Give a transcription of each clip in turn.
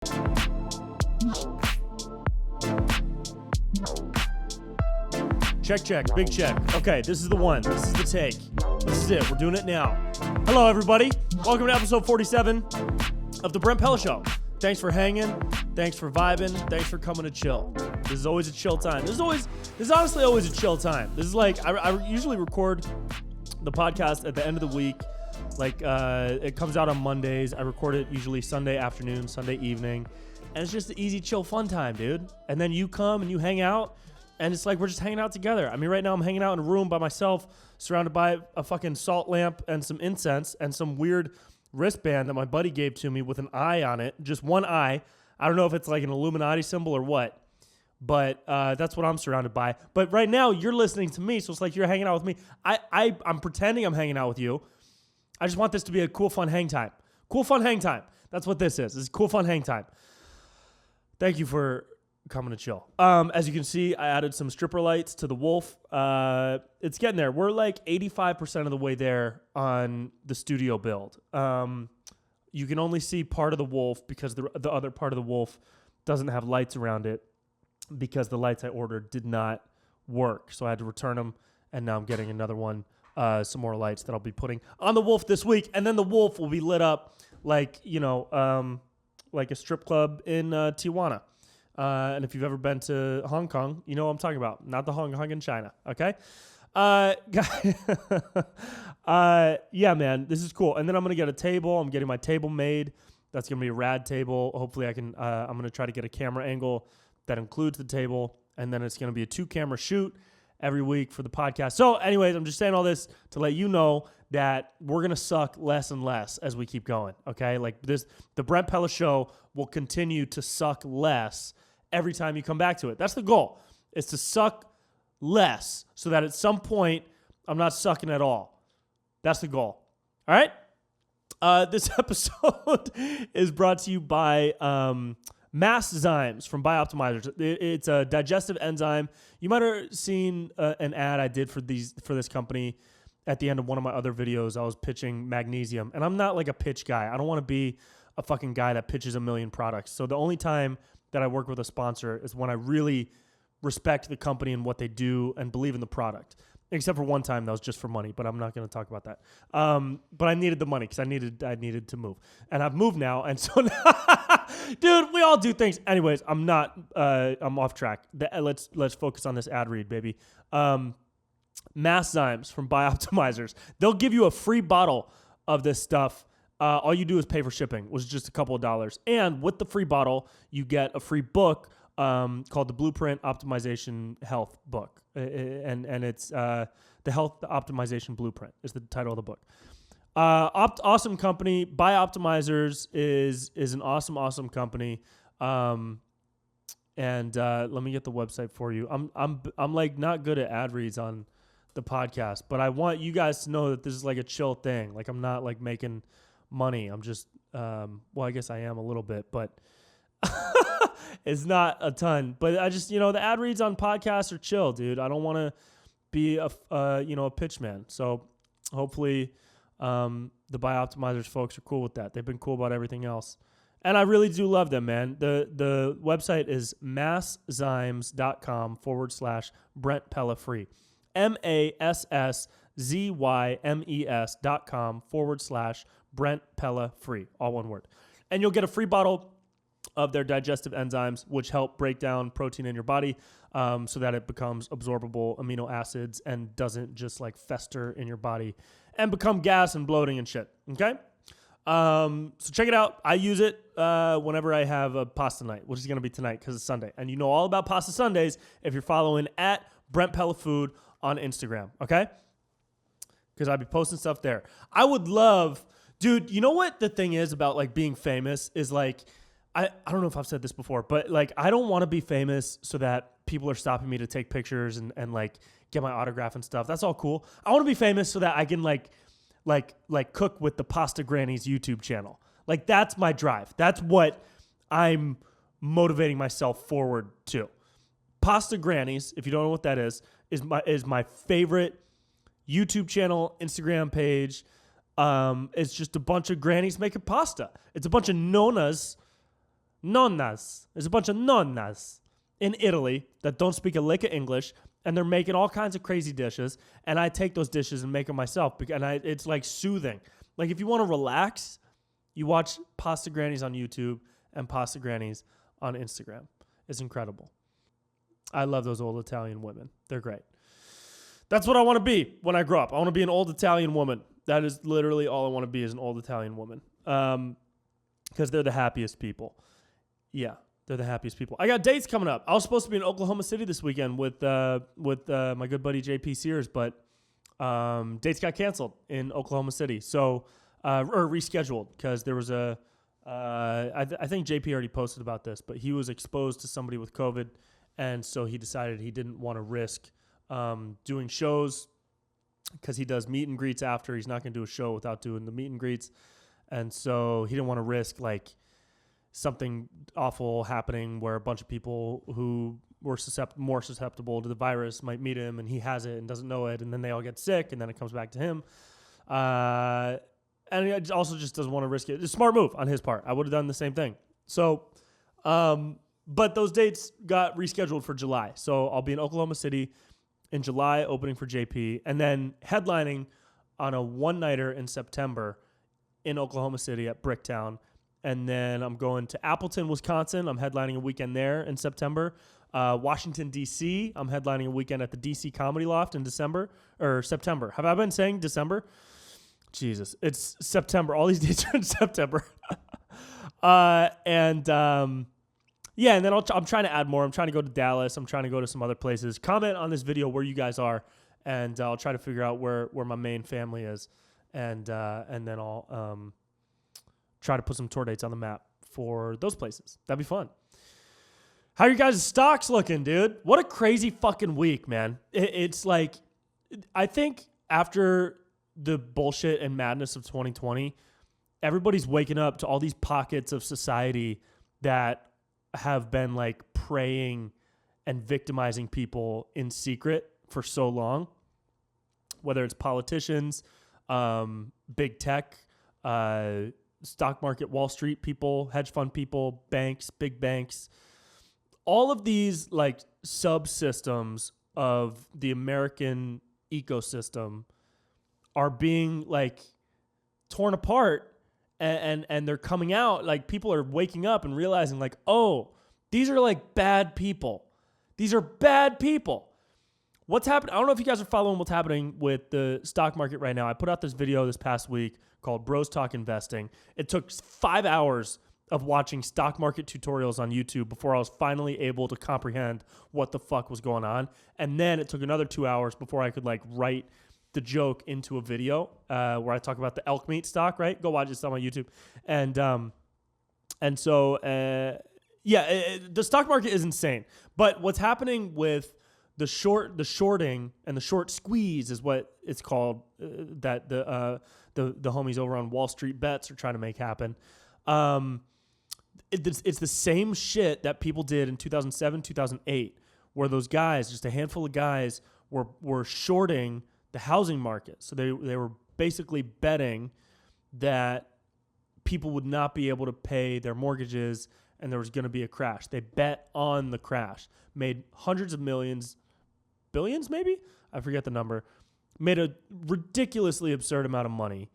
Check, big check. Okay, this is the one. This is the take. This is it. We're doing it now. Hello, everybody. Welcome to episode 47 of the Brent Pella Show. Thanks for hanging. Thanks for vibing. Thanks for coming to chill. This is always a chill time. This is honestly always a chill time. This is like, I usually record the podcast at the end of the week. Like, it comes out on Mondays. I record it usually Sunday afternoon, Sunday evening. And it's just an easy, chill, fun time, dude. And then you come and you hang out. And it's like we're just hanging out together. I mean, right now I'm hanging out in a room by myself, surrounded by a fucking salt lamp and some incense and some weird wristband that my buddy gave to me with an eye on it. Just one eye. I don't know if it's like an Illuminati symbol or what. But that's what I'm surrounded by. But right now you're listening to me, so it's like you're hanging out with me. I'm pretending I'm hanging out with you. I just want this to be a cool, fun hang time. Cool, fun hang time. That's what this is. This is cool, fun hang time. Thank you for coming to chill. As you can see, I added some stripper lights to the Wolf. It's getting there. We're like 85% of the way there on the studio build. You can only see part of the Wolf because the other part of the Wolf doesn't have lights around it because the lights I ordered did not work. So I had to return them, and now I'm getting another one, some more lights that I'll be putting on the Wolf this week. And then the Wolf will be lit up like, like a strip club in Tijuana. And if you've ever been to Hong Kong, you know what I'm talking about. Not the Hong Kong in China, okay? Yeah, man, this is cool. And then I'm going to get a table. I'm getting my table made. That's going to be a rad table. Hopefully I'm going to try to get a camera angle that includes the table. And then it's going to be a 2-camera shoot every week for the podcast. So anyways, I'm just saying all this to let you know that we're going to suck less and less as we keep going, okay? Like the Brent Pella Show will continue to suck less every time you come back to it. That's the goal, is to suck less so that at some point I'm not sucking at all. That's the goal. All right? This episode is brought to you by Masszymes from Bioptimizers. It's a digestive enzyme. You might have seen an ad I did for this company at the end of one of my other videos. I was pitching magnesium, and I'm not like a pitch guy. I don't want to be a fucking guy that pitches a million products. So the only time that I work with a sponsor is when I really respect the company and what they do and believe in the product. Except for one time that was just for money, but I'm not going to talk about that. But I needed the money because I needed to move, and I've moved now. And so, dude, we all do things. Anyways, I'm off track. Let's focus on this ad read, baby. Masszymes from Bioptimizers. They'll give you a free bottle of this stuff. All you do is pay for shipping, which is just a couple of dollars. And with the free bottle, you get a free book called the Blueprint Optimization Health Book. And it's the Health Optimization Blueprint is the title of the book. Awesome company. Bioptimizers is an awesome company. And let me get the website for you. I'm like not good at ad reads on the podcast, but I want you guys to know that this is like a chill thing. Like I'm not like making money. I'm just, well, I guess I am a little bit, but it's not a ton. But I just, the ad reads on podcasts are chill, dude. I don't want to be a pitch man. So hopefully the Bioptimizers folks are cool with that. They've been cool about everything else. And I really do love them, man. The website is masszymes.com/Brent Pella free. masszymes.com/Brent Pella free. All one word. And you'll get a free bottle of their digestive enzymes, which help break down protein in your body so that it becomes absorbable amino acids and doesn't just like fester in your body and become gas and bloating and shit. Okay? So check it out. I use it whenever I have a pasta night, which is going to be tonight because it's Sunday. And you know all about Pasta Sundays if you're following at Brent Pella Food on Instagram, okay? Because I'll be posting stuff there. I would love, dude, you know what the thing is about like being famous is like, I don't know if I've said this before, but like I don't want to be famous so that people are stopping me to take pictures and like get my autograph and stuff. That's all cool. I want to be famous so that I can like cook with the Pasta Grannies YouTube channel. Like that's my drive. That's what I'm motivating myself forward to. Pasta Grannies, if you don't know what that is my favorite YouTube channel, Instagram page. It's just a bunch of grannies making pasta. It's a bunch of nonas Nonnas. There's a bunch of nonnas in Italy that don't speak a lick of English, and they're making all kinds of crazy dishes, and I take those dishes and make them myself, and it's like soothing. Like if you want to relax, you watch Pasta Grannies on YouTube and Pasta Grannies on Instagram. It's incredible. I love those old Italian women. They're great. That's what I want to be when I grow up. I want to be an old Italian woman. That is literally all I want to be, is an old Italian woman. Because they're the happiest people. Yeah, they're the happiest people. I got dates coming up. I was supposed to be in Oklahoma City this weekend with my good buddy JP Sears, but dates got canceled in Oklahoma City. So, or rescheduled, because there was I think JP already posted about this, but he was exposed to somebody with COVID, and so he decided he didn't want to risk doing shows, because he does meet and greets after. He's not going to do a show without doing the meet and greets. And so he didn't want to risk like something awful happening where a bunch of people who were more susceptible to the virus might meet him, and he has it and doesn't know it, and then they all get sick, and then it comes back to him. And he also just doesn't want to risk it. It's a smart move on his part. I would have done the same thing. So, but those dates got rescheduled for July. So I'll be in Oklahoma City in July, opening for JP, and then headlining on a one-nighter in September in Oklahoma City at Bricktown. And then I'm going to Appleton, Wisconsin. I'm headlining a weekend there in September. Washington, D.C. I'm headlining a weekend at the D.C. Comedy Loft in September. Have I been saying December? Jesus, it's September. All these dates are in September. Yeah, and then I'm trying to add more. I'm trying to go to Dallas. I'm trying to go to some other places. Comment on this video where you guys are, and I'll try to figure out where my main family is, and then I'll try to put some tour dates on the map for those places. That'd be fun. How are you guys' stocks looking, dude? What a crazy fucking week, man. It's like, I think after the bullshit and madness of 2020, everybody's waking up to all these pockets of society that have been like preying and victimizing people in secret for so long, whether it's politicians, big tech, stock market, Wall Street people, hedge fund people, banks, big banks, all of these like subsystems of the American ecosystem are being like torn apart. And they're coming out, like people are waking up and realizing like, oh, these are like bad people. These are bad people. What's happening? I don't know if you guys are following what's happening with the stock market right now. I put out this video this past week called Bros Talk Investing. It took 5 hours of watching stock market tutorials on YouTube before I was finally able to comprehend what the fuck was going on. And then it took another 2 hours before I could like write the joke into a video where I talk about the elk meat stock, right? Go watch it. It's on my YouTube. And so the stock market is insane. But what's happening with the shorting and the short squeeze is what it's called, that the homies over on Wall Street Bets are trying to make happen. It's the same shit that people did in 2007, 2008, where those guys, just a handful of guys, were shorting the housing market. So they were basically betting that people would not be able to pay their mortgages and there was going to be a crash. They bet on the crash, made hundreds of millions, billions maybe? I forget the number. Made a ridiculously absurd amount of money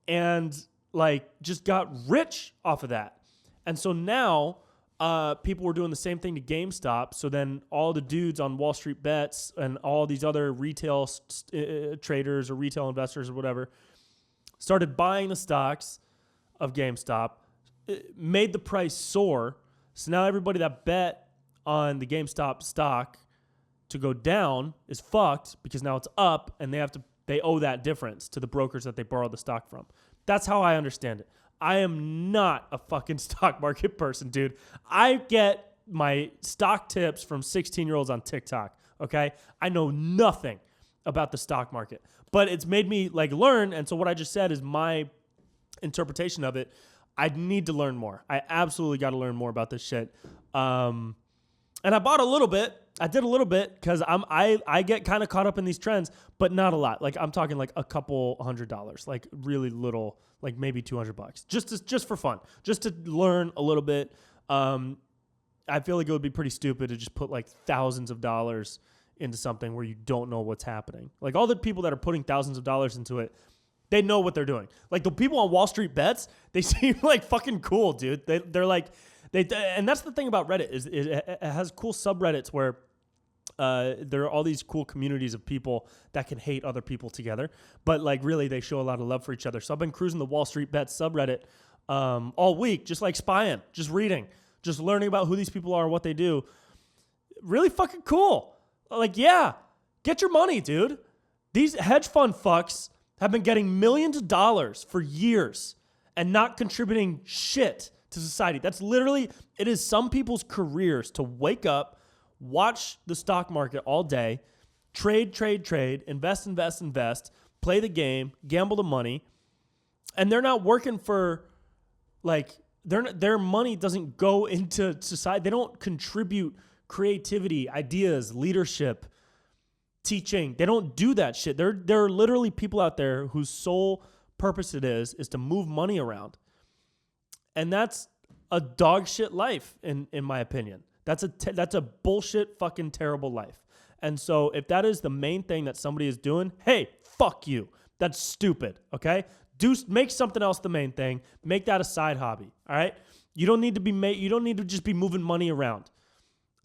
and like just got rich off of that. And so now people were doing the same thing to GameStop. So then all the dudes on Wall Street Bets and all these other retail traders or retail investors or whatever started buying the stocks of GameStop, made the price soar. So now everybody that bet on the GameStop stock to go down is fucked because now it's up and they owe that difference to the brokers that they borrowed the stock from. That's how I understand it. I am not a fucking stock market person, dude. I get my stock tips from 16-year-olds on TikTok, okay? I know nothing about the stock market, but it's made me like learn. And so what I just said is my interpretation of it. I need to learn more. I absolutely got to learn more about this shit. And I bought a little bit. I did a little bit because I get kind of caught up in these trends, but not a lot. Like I'm talking like a couple $100, like really little, like maybe $200, just for fun, just to learn a little bit, I feel like it would be pretty stupid to just put like thousands of dollars into something where you don't know what's happening. Like all the people that are putting thousands of dollars into it, they know what they're doing. Like the people on Wall Street Bets, they seem like fucking cool, dude. They're like, and that's the thing about Reddit is it has cool subreddits where there are all these cool communities of people that can hate other people together, but like really they show a lot of love for each other. So I've been cruising the Wall Street Bets subreddit all week, just like spying, just reading, just learning about who these people are, what they do. Really fucking cool. Like, yeah, get your money, dude. These hedge fund fucks have been getting millions of dollars for years and not contributing shit to society. That's literally, it is some people's careers to wake up, watch the stock market all day, trade, invest, play the game, gamble the money, and they're not working for, like, their money doesn't go into society. They don't contribute creativity, ideas, leadership, teaching. They don't do that shit. There are literally people out there whose sole purpose it is to move money around. And that's a dog shit life, in my opinion. That's a bullshit fucking terrible life. And so if that is the main thing that somebody is doing, hey, fuck you. That's stupid, okay? Make something else the main thing. Make that a side hobby, all right? You don't need to just be moving money around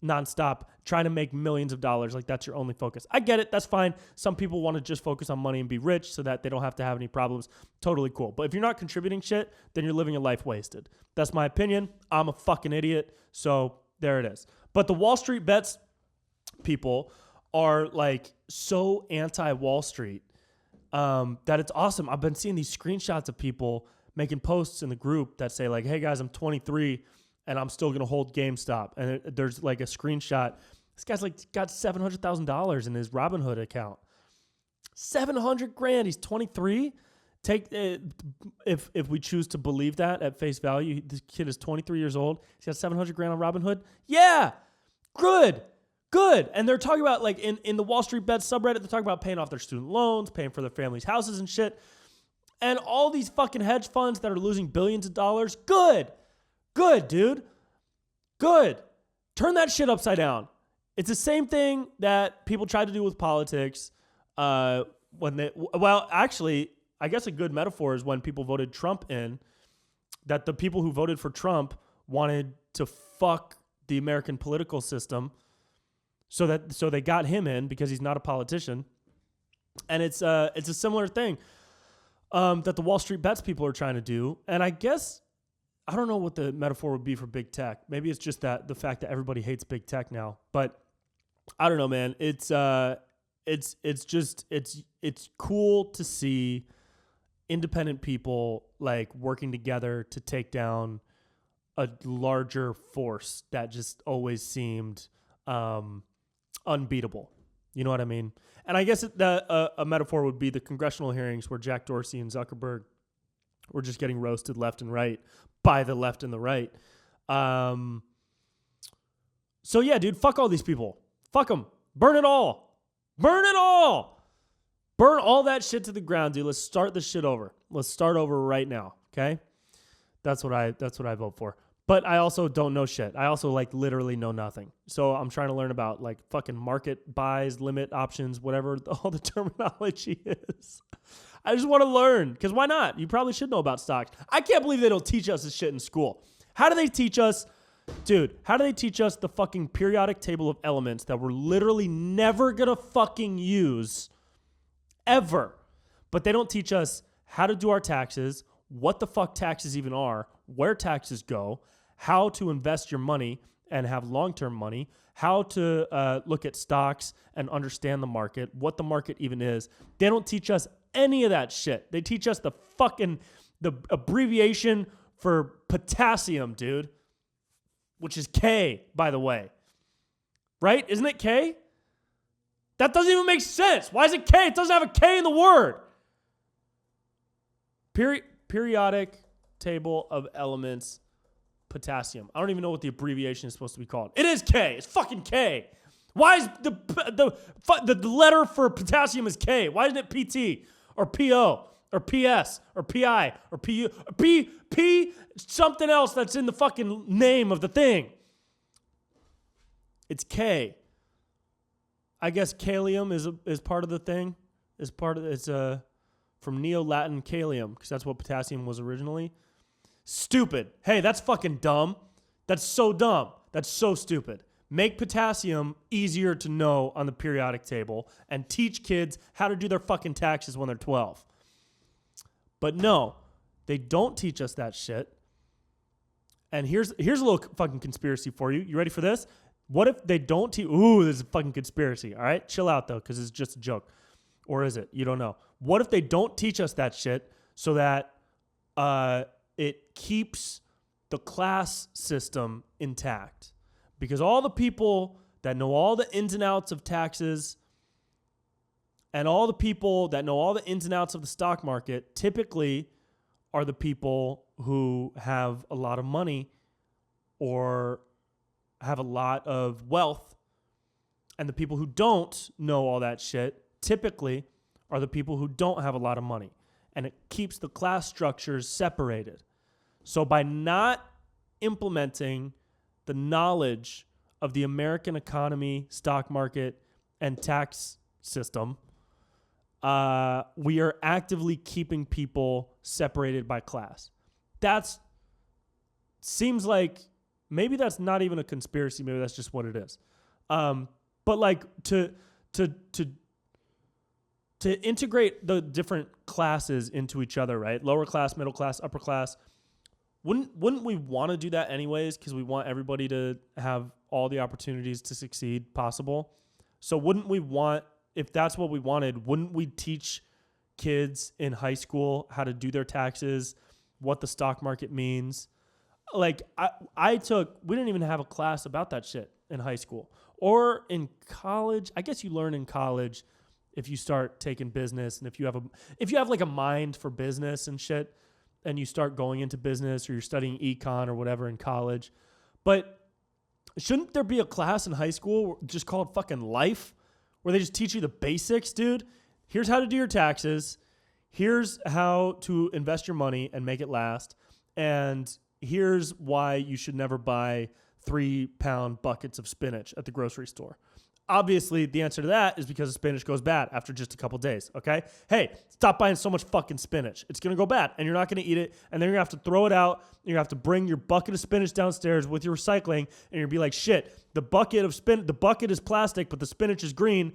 nonstop, trying to make millions of dollars. Like that's your only focus. I get it. That's fine. Some people want to just focus on money and be rich so that they don't have to have any problems. Totally cool. But if you're not contributing shit, then you're living a life wasted. That's my opinion. I'm a fucking idiot. So there it is. But the Wall Street Bets people are like so anti-Wall Street that it's awesome. I've been seeing these screenshots of people making posts in the group that say like, hey guys, I'm 23 and I'm still going to hold GameStop. And there's like a screenshot. This guy's like got $700,000 in his Robinhood account. $700,000. He's 23. If we choose to believe that at face value, this kid is 23 years old. He's got $700,000 on Robinhood. Yeah. Good. And they're talking about like in the Wall Street Bets subreddit, they're talking about paying off their student loans, paying for their family's houses and shit. And all these fucking hedge funds that are losing billions of dollars. Good, dude. Good. Turn that shit upside down. It's the same thing that people try to do with politics. Actually, I guess a good metaphor is when people voted Trump in, that the people who voted for Trump wanted to fuck the American political system so they got him in because he's not a politician. And it's a similar thing that the Wall Street Bets people are trying to do. And I guess I don't know what the metaphor would be for big tech. Maybe it's just that the fact that everybody hates big tech now. But I don't know, man. It's cool to see independent people like working together to take down a larger force that just always seemed unbeatable. You know what I mean? And I guess a metaphor would be the congressional hearings where Jack Dorsey and Zuckerberg were just getting roasted left and right by the left and the right. So yeah, dude, fuck all these people. Fuck them. Burn it all. Burn all that shit to the ground, dude. Let's start this shit over. Let's start over right now, okay? That's what I vote for. But I also don't know shit. I also like literally know nothing. So I'm trying to learn about like fucking market buys, limit options, whatever all the terminology is. I just want to learn because why not? You probably should know about stocks. I can't believe they don't teach us this shit in school. How do they teach us, dude? How do they teach us the fucking periodic table of elements that we're literally never gonna fucking use ever? But they don't teach us how to do our taxes, what the fuck taxes even are, where taxes go, how to invest your money and have long-term money, how to look at stocks and understand the market, what the market even is. They don't teach us any of that shit. They teach us the abbreviation for potassium, dude, which is K, by the way. Right? Isn't it K? That doesn't even make sense. Why is it K? It doesn't have a K in the word. Periodic table of elements, potassium. I don't even know what the abbreviation is supposed to be called. It is K. It's fucking K. Why is the letter for potassium is K? Why isn't it PT or PO? or PS or PI or PU or P something else that's in the fucking name of the thing. It's K. I guess kalium is part of the thing. It's from Neo-Latin kalium, because that's what potassium was originally. Stupid. Hey, that's fucking dumb. That's so dumb. That's so stupid. Make potassium easier to know on the periodic table and teach kids how to do their fucking taxes when they're 12. But no, they don't teach us that shit. And here's a little fucking conspiracy for you. You ready for this? What if they don't teach? Ooh, this is a fucking conspiracy. All right, chill out though, because it's just a joke. Or is it? You don't know. What if they don't teach us that shit so that it keeps the class system intact? Because all the people that know all the ins and outs of taxes and all the people that know all the ins and outs of the stock market typically are the people who have a lot of money or have a lot of wealth. And the people who don't know all that shit typically are the people who don't have a lot of money. And it keeps the class structures separated. So by not implementing the knowledge of the American economy, stock market, and tax system, we are actively keeping people separated by class. That seems like maybe that's not even a conspiracy. Maybe that's just what it is. But like to integrate the different classes into each other, right? Lower class, middle class, upper class. Wouldn't we want to do that anyways? Because we want everybody to have all the opportunities to succeed possible. So wouldn't we want, if that's what we wanted, wouldn't we teach kids in high school how to do their taxes, what the stock market means? Like we didn't even have a class about that shit in high school or in college. I guess you learn in college if you start taking business and if you have like a mind for business and shit, and you start going into business or you're studying econ or whatever in college. But shouldn't there be a class in high school just called fucking life where they just teach you the basics, dude? Here's how to do your taxes. Here's how to invest your money and make it last. And here's why you should never buy 3-pound buckets of spinach at the grocery store. Obviously, the answer to that is because the spinach goes bad after just a couple days, okay? Hey, stop buying so much fucking spinach. It's going to go bad, and you're not going to eat it, and then you're going to have to throw it out, and you're going to have to bring your bucket of spinach downstairs with your recycling, and you're going to be like, shit, the bucket is plastic, but the spinach is green,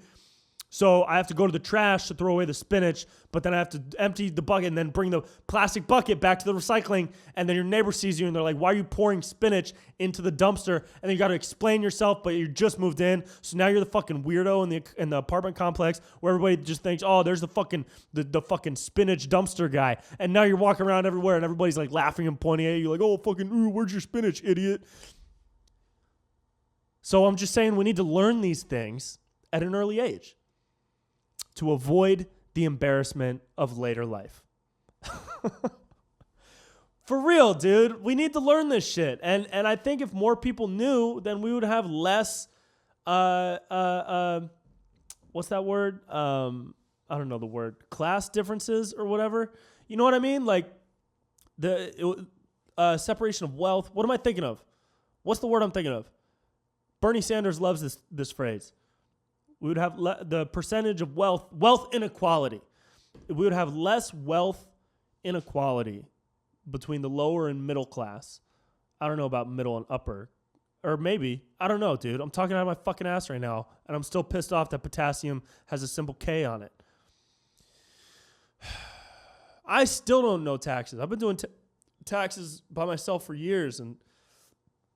so I have to go to the trash to throw away the spinach, but then I have to empty the bucket and then bring the plastic bucket back to the recycling, and then your neighbor sees you and they're like, why are you pouring spinach into the dumpster? And then you got to explain yourself, but you just moved in, so now you're the fucking weirdo in the apartment complex where everybody just thinks, oh, there's the fucking spinach dumpster guy, and now you're walking around everywhere and everybody's like laughing and pointing at you like, oh, fucking, ooh, where's your spinach, idiot? So I'm just saying we need to learn these things at an early age to avoid the embarrassment of later life. For real, dude. We need to learn this shit. And I think if more people knew, then we would have less, what's that word? I don't know the word. Class differences or whatever. You know what I mean? Like the separation of wealth. What am I thinking of? What's the word I'm thinking of? Bernie Sanders loves this phrase. We would have the percentage of wealth inequality. We would have less wealth inequality between the lower and middle class. I don't know about middle and upper. Or maybe. I don't know, dude. I'm talking out of my fucking ass right now, and I'm still pissed off that potassium has a simple K on it. I still don't know taxes. I've been doing taxes by myself for years, and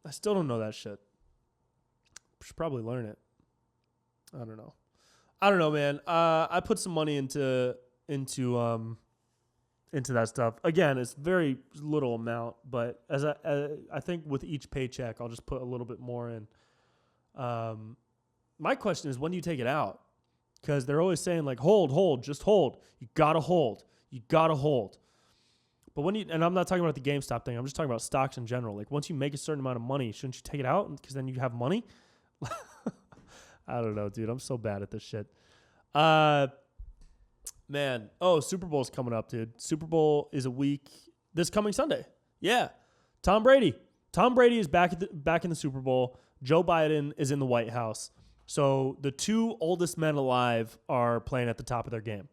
I still don't know that shit. Should probably learn it. I don't know, man. I put some money into that stuff. Again, it's very little amount, but as I think with each paycheck, I'll just put a little bit more in. My question is, when do you take it out? Because they're always saying like, hold, just hold. You gotta hold. But and I'm not talking about the GameStop thing. I'm just talking about stocks in general. Like once you make a certain amount of money, shouldn't you take it out? Because then you have money. I don't know, dude. I'm so bad at this shit. Man. Oh, Super Bowl's coming up, dude. Super Bowl is a week this coming Sunday. Yeah. Tom Brady. Tom Brady is back in the Super Bowl. Joe Biden is in the White House. So the two oldest men alive are playing at the top of their game.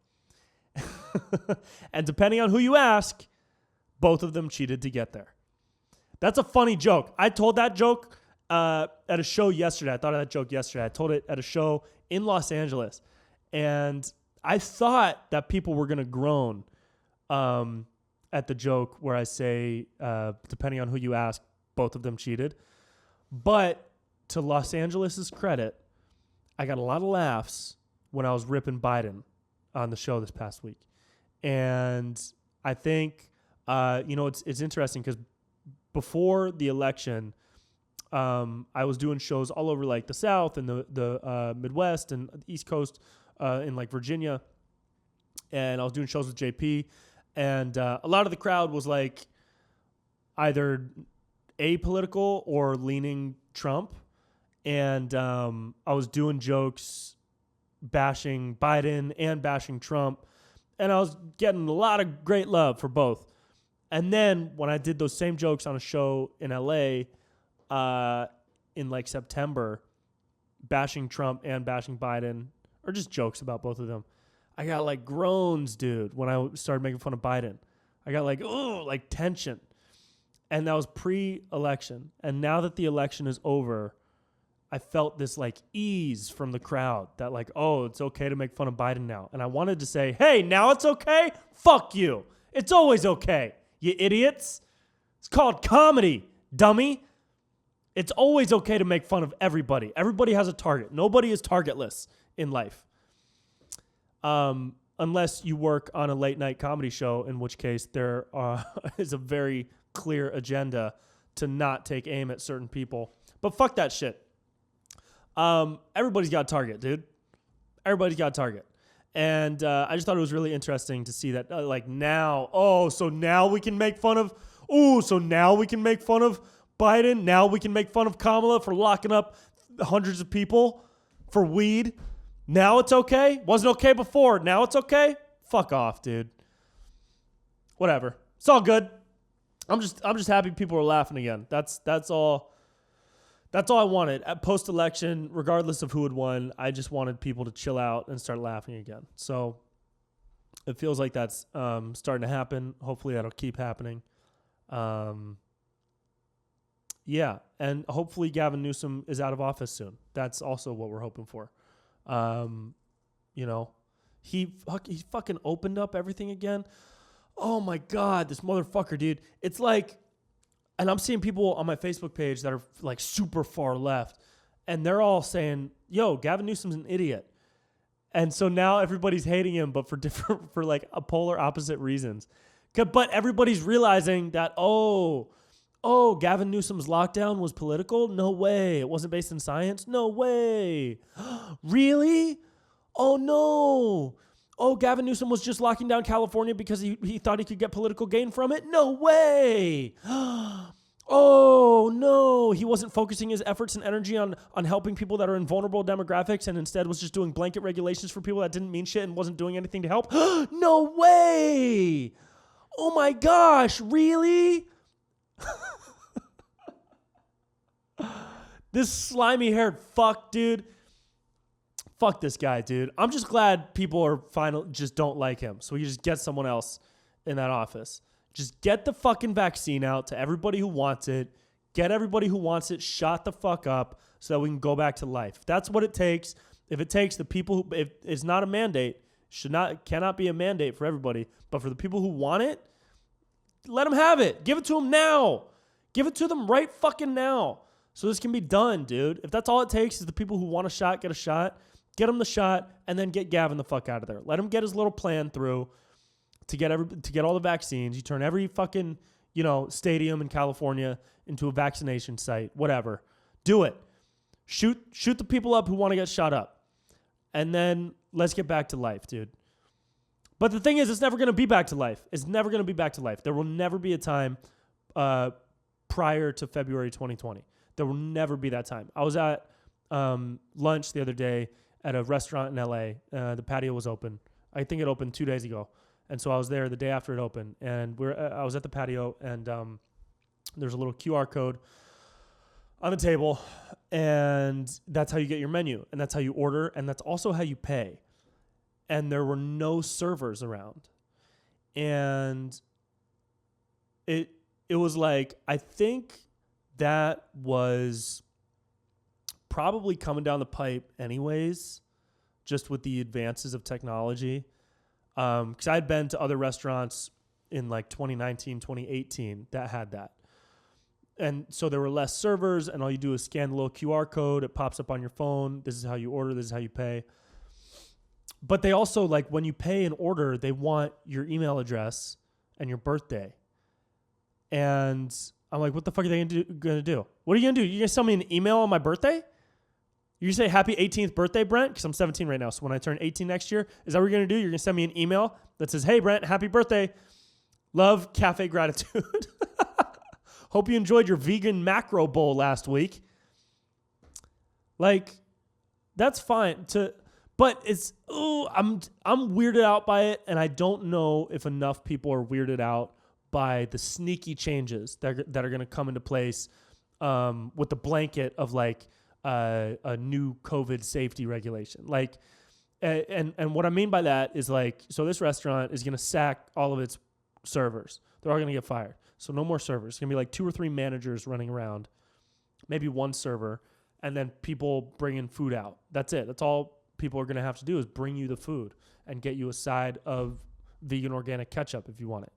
And depending on who you ask, both of them cheated to get there. That's a funny joke. I told that joke at a show yesterday. I thought of that joke yesterday. I told it at a show in Los Angeles. And I thought that people were going to groan at the joke where I say, depending on who you ask, both of them cheated. But to Los Angeles' credit, I got a lot of laughs when I was ripping Biden on the show this past week. And I think, it's interesting because before the election, I was doing shows all over like the South and the Midwest and the East Coast in like Virginia. And I was doing shows with JP. And a lot of the crowd was like either apolitical or leaning Trump. And I was doing jokes bashing Biden and bashing Trump. And I was getting a lot of great love for both. And then when I did those same jokes on a show in LA in like September, bashing Trump and bashing Biden, or just jokes about both of them, I got like groans, dude, when I started making fun of Biden. I got like tension. And that was pre-election. And now that the election is over, I felt this like ease from the crowd that like, oh, it's okay to make fun of Biden now. And I wanted to say, hey, now it's okay? Fuck you. It's always okay, you idiots. It's called comedy, dummy. It's always okay to make fun of everybody. Everybody has a target. Nobody is targetless in life. Unless you work on a late night comedy show, in which case there is a very clear agenda to not take aim at certain people. But fuck that shit. Everybody's got a target, dude. Everybody's got a target. And I just thought it was really interesting to see that so now we can make fun of Biden. Now we can make fun of Kamala for locking up hundreds of people for weed. Now it's okay? Wasn't okay before. Now it's okay? Fuck off, dude. Whatever. It's all good. I'm just happy people are laughing again. That's all I wanted. At post-election, regardless of who had won, I just wanted people to chill out and start laughing again. So it feels like that's starting to happen. Hopefully that'll keep happening. Yeah, and hopefully Gavin Newsom is out of office soon. That's also what we're hoping for. He fucking opened up everything again. Oh my God, this motherfucker, dude. It's like, and I'm seeing people on my Facebook page that are like super far left, and they're all saying, yo, Gavin Newsom's an idiot. And so now everybody's hating him, but for like a polar opposite reasons. But everybody's realizing that, Gavin Newsom's lockdown was political? No way. It wasn't based in science? No way. Really? Oh, no. Oh, Gavin Newsom was just locking down California because he thought he could get political gain from it? No way. Oh, no. He wasn't focusing his efforts and energy on helping people that are in vulnerable demographics and instead was just doing blanket regulations for people that didn't mean shit and wasn't doing anything to help? No way. Oh, my gosh. Really? This slimy-haired fuck, dude. Fuck this guy, dude. I'm just glad people are just don't like him. So we just get someone else in that office. Just get the fucking vaccine out to everybody who wants it. Get everybody who wants it shot the fuck up so that we can go back to life. That's what it takes. If it takes the people who, if it's not a mandate, cannot be a mandate for everybody. But for the people who want it, let them have it. Give it to them now. Give it to them right fucking now. So this can be done, dude. If that's all it takes is the people who want a shot, get a shot. Get him the shot, and then get Gavin the fuck out of there. Let him get his little plan through to get all the vaccines. You turn every fucking, stadium in California into a vaccination site. Whatever. Do it. Shoot the people up who want to get shot up. And then let's get back to life, dude. But the thing is, it's never going to be back to life. It's never going to be back to life. There will never be a time prior to February 2020. There will never be that time. I was at lunch the other day at a restaurant in LA. The patio was open. I think it opened 2 days ago. And so I was there the day after it opened, and I was at the patio, and there's a little QR code on the table, and that's how you get your menu, and that's how you order, and that's also how you pay. And there were no servers around. And it was like, I think that was probably coming down the pipe anyways, just with the advances of technology. Because I had been to other restaurants in like 2019, 2018 that had that. And so there were less servers, and all you do is scan the little QR code. It pops up on your phone. This is how you order. This is how you pay. But they also, like, when you pay an order, they want your email address and your birthday. And I'm like, what the fuck are they going to do? What are you going to do? You're going to send me an email on my birthday? You say happy 18th birthday, Brent? Because I'm 17 right now. So when I turn 18 next year, is that what you're going to do? You're going to send me an email that says, hey, Brent, happy birthday. Love, cafe gratitude. Hope you enjoyed your vegan macro bowl last week. Like, that's fine. But it's, I'm weirded out by it, and I don't know if enough people are weirded out by the sneaky changes that are going to come into place with the blanket of, like, a new COVID safety regulation. Like, and what I mean by that is, like, so this restaurant is going to sack all of its servers. They're all going to get fired. So no more servers. It's going to be like 2 or 3 managers running around, maybe 1 server, and then people bringing food out. That's it. That's all people are going to have to do is bring you the food and get you a side of vegan organic ketchup if you want it.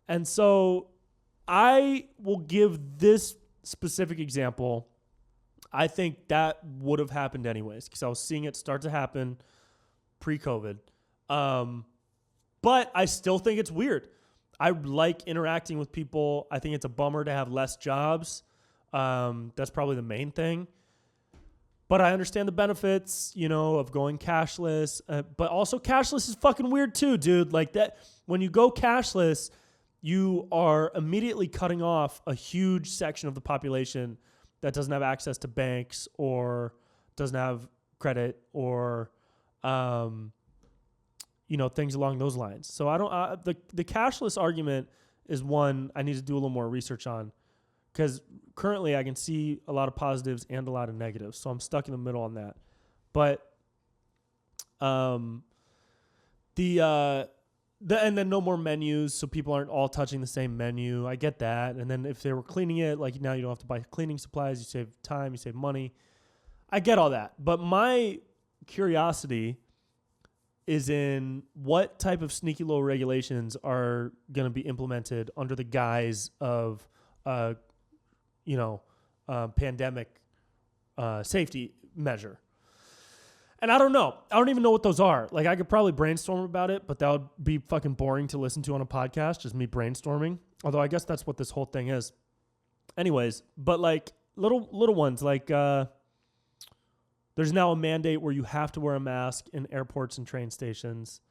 And so I will give this specific example. I think that would have happened anyways because I was seeing it start to happen pre-COVID. But I still think it's weird. I like interacting with people. I think it's a bummer to have less jobs. That's probably the main thing. But I understand the benefits, of going cashless. But also cashless is fucking weird too, dude. Like that, when you go cashless, you are immediately cutting off a huge section of the population that doesn't have access to banks or doesn't have credit or, things along those lines. So the cashless argument is one I need to do a little more research on because currently I can see a lot of positives and a lot of negatives. So I'm stuck in the middle on that. But and then no more menus, so people aren't all touching the same menu. I get that. And then if they were cleaning it, like now you don't have to buy cleaning supplies. You save time, you save money. I get all that. But my curiosity is in what type of sneaky little regulations are going to be implemented under the guise of, pandemic safety measure. And I don't know. I don't even know what those are. Like, I could probably brainstorm about it, but that would be fucking boring to listen to on a podcast, just me brainstorming. Although I guess that's what this whole thing is. Anyways, but like little ones, like there's now a mandate where you have to wear a mask in airports and train stations.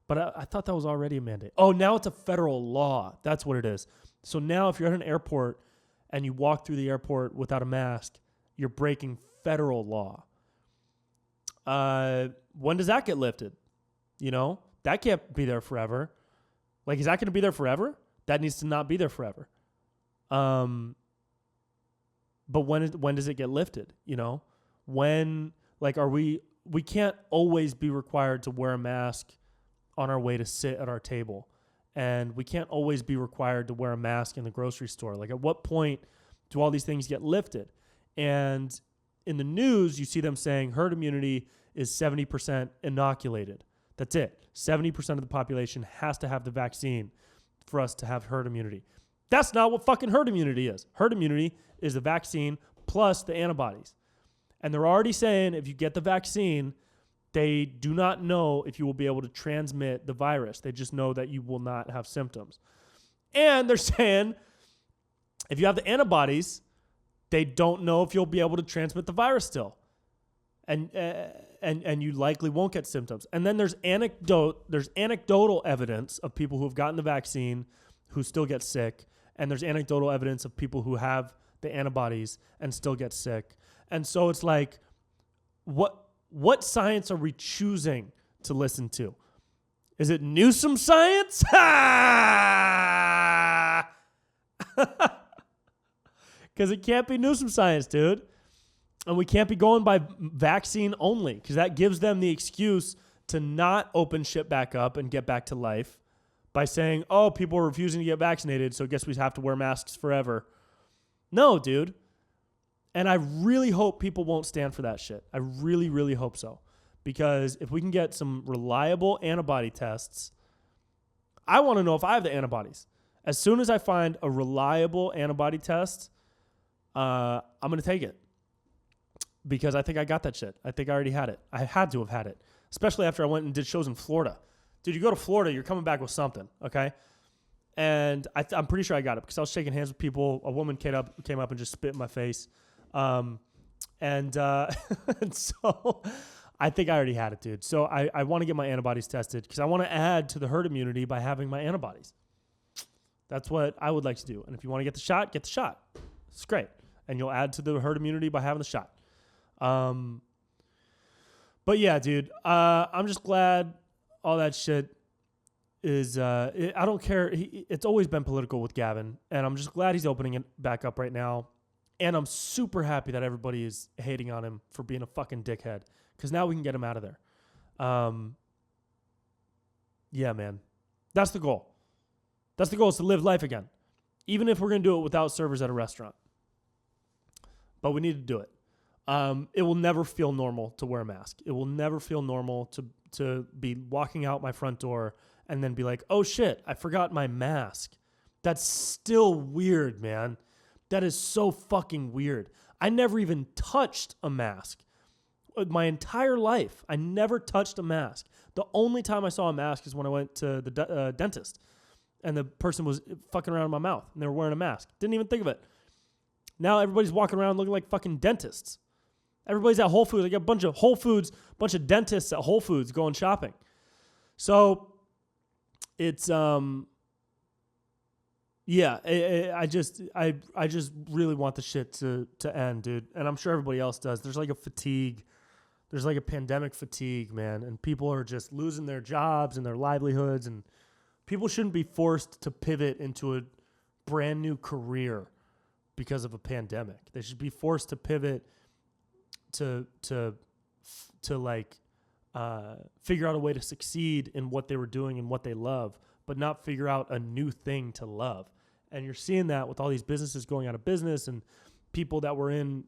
But I thought that was already a mandate. Oh, now it's a federal law. That's what it is. So now if you're at an airport and you walk through the airport without a mask, you're breaking federal law. When does that get lifted? That can't be there forever. Like, is that going to be there forever? That needs to not be there forever. But when does it get lifted? When, like, we can't always be required to wear a mask on our way to sit at our table. And we can't always be required to wear a mask in the grocery store. Like, at what point do all these things get lifted? And in the news, you see them saying herd immunity is 70% inoculated. That's it. 70% of the population has to have the vaccine for us to have herd immunity. That's not what fucking herd immunity is. Herd immunity is the vaccine plus the antibodies. And they're already saying if you get the vaccine, they do not know if you will be able to transmit the virus. They just know that you will not have symptoms. And they're saying if you have the antibodies, they don't know if you'll be able to transmit the virus still. And you likely won't get symptoms. And then there's anecdotal evidence of people who have gotten the vaccine who still get sick. And there's anecdotal evidence of people who have the antibodies and still get sick. And so it's like, what science are we choosing to listen to? Is it Newsom science? Ha! Because it can't be Newsom science, dude. And we can't be going by vaccine only, because that gives them the excuse to not open shit back up and get back to life by saying, oh, people are refusing to get vaccinated, so I guess we have to wear masks forever. No, dude. And I really hope people won't stand for that shit. I really, really hope so. Because if we can get some reliable antibody tests, I want to know if I have the antibodies. As soon as I find a reliable antibody test, I'm going to take it. Because I think I got that shit. I think I already had it. I had to have had it. Especially after I went and did shows in Florida. Dude, you go to Florida, you're coming back with something, okay? And I'm pretty sure I got it because I was shaking hands with people. A woman came up and just spit in my face. And so I think I already had it, dude. So I want to get my antibodies tested because I want to add to the herd immunity by having my antibodies. That's what I would like to do. And if you want to get the shot, get the shot. It's great. And you'll add to the herd immunity by having the shot. But yeah, dude, I'm just glad all that shit is, I don't care. It's always been political with Gavin, and I'm just glad he's opening it back up right now. And I'm super happy that everybody is hating on him for being a fucking dickhead, because now we can get him out of there. Yeah, man, that's the goal. That's the goal, is to live life again, even if we're going to do it without servers at a restaurant. But we need to do it. It will never feel normal to wear a mask. It will never feel normal to be walking out my front door and then be like, oh shit, I forgot my mask. That's still weird, man. That is so fucking weird. I never even touched a mask. My entire life, I never touched a mask. The only time I saw a mask is when I went to the dentist and the person was fucking around in my mouth and they were wearing a mask. Didn't even think of it. Now everybody's walking around looking like fucking dentists. Everybody's at Whole Foods. I got a bunch of dentists at Whole Foods going shopping. So it's, yeah, I just really want the shit to end, dude. And I'm sure everybody else does. There's like a fatigue. There's like a pandemic fatigue, man. And people are just losing their jobs and their livelihoods. And people shouldn't be forced to pivot into a brand new career because of a pandemic. They should be forced to pivot to like figure out a way to succeed in what they were doing and what they love, but not figure out a new thing to love. And you're seeing that with all these businesses going out of business and people that were in,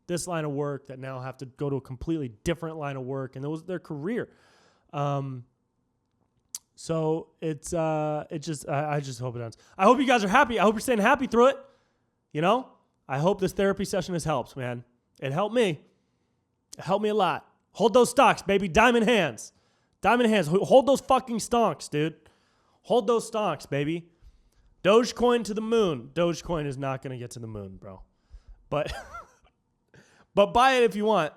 this line of work that now have to go to a completely different line of work, and it was their career. So I just hope it ends. I hope you guys are happy. I hope you're staying happy through it. I hope this therapy session has helped, man. It helped me. It helped me a lot. Hold those stocks, baby. Diamond hands. Diamond hands. Hold those fucking stonks, dude. Hold those stonks, baby. Dogecoin to the moon. Dogecoin is not going to get to the moon, bro. But buy it if you want.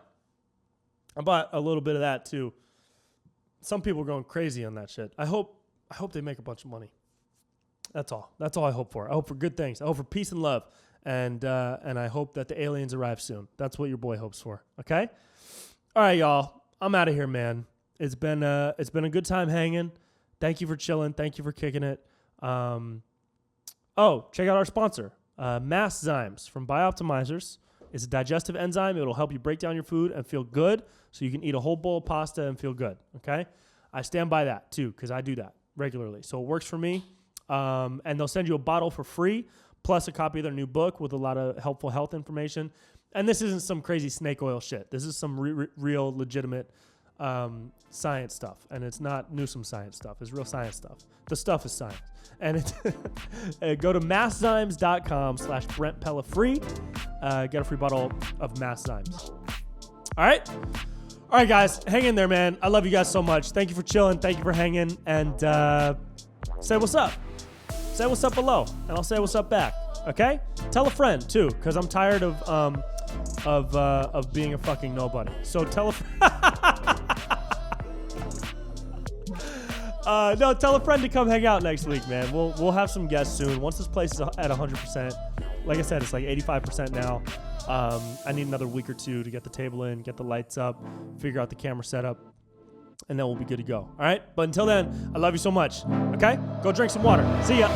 I bought a little bit of that too. Some people are going crazy on that shit. I hope they make a bunch of money. That's all. That's all I hope for. I hope for good things. I hope for peace and love. And I hope that the aliens arrive soon. That's what your boy hopes for. Okay? All right, y'all. I'm out of here, man. It's been a good time hanging. Thank you for chilling. Thank you for kicking it. Check out our sponsor, Masszymes from Bioptimizers. It's a digestive enzyme. It'll help you break down your food and feel good, so you can eat a whole bowl of pasta and feel good. Okay? I stand by that too, because I do that regularly. So it works for me. And they'll send you a bottle for free, plus a copy of their new book with a lot of helpful health information. And this isn't some crazy snake oil shit. This is some real legitimate science stuff. And it's not Newsom science stuff. It's real science stuff. The stuff is science. And go to masszymes.com/Brent Pella free. Get a free bottle of Masszymes. All right? All right, guys. Hang in there, man. I love you guys so much. Thank you for chilling. Thank you for hanging. And say what's up. Say what's up below, and I'll say what's up back. Okay? Tell a friend too, because I'm tired of being a fucking nobody. So tell a tell a friend to come hang out next week, man. We'll have some guests soon. Once this place is at 100%, like I said, it's like 85% now. I need another week or two to get the table in, get the lights up, figure out the camera setup. and then we'll be good to go. All right? But until then, I love you so much. Okay? Go drink some water. See ya.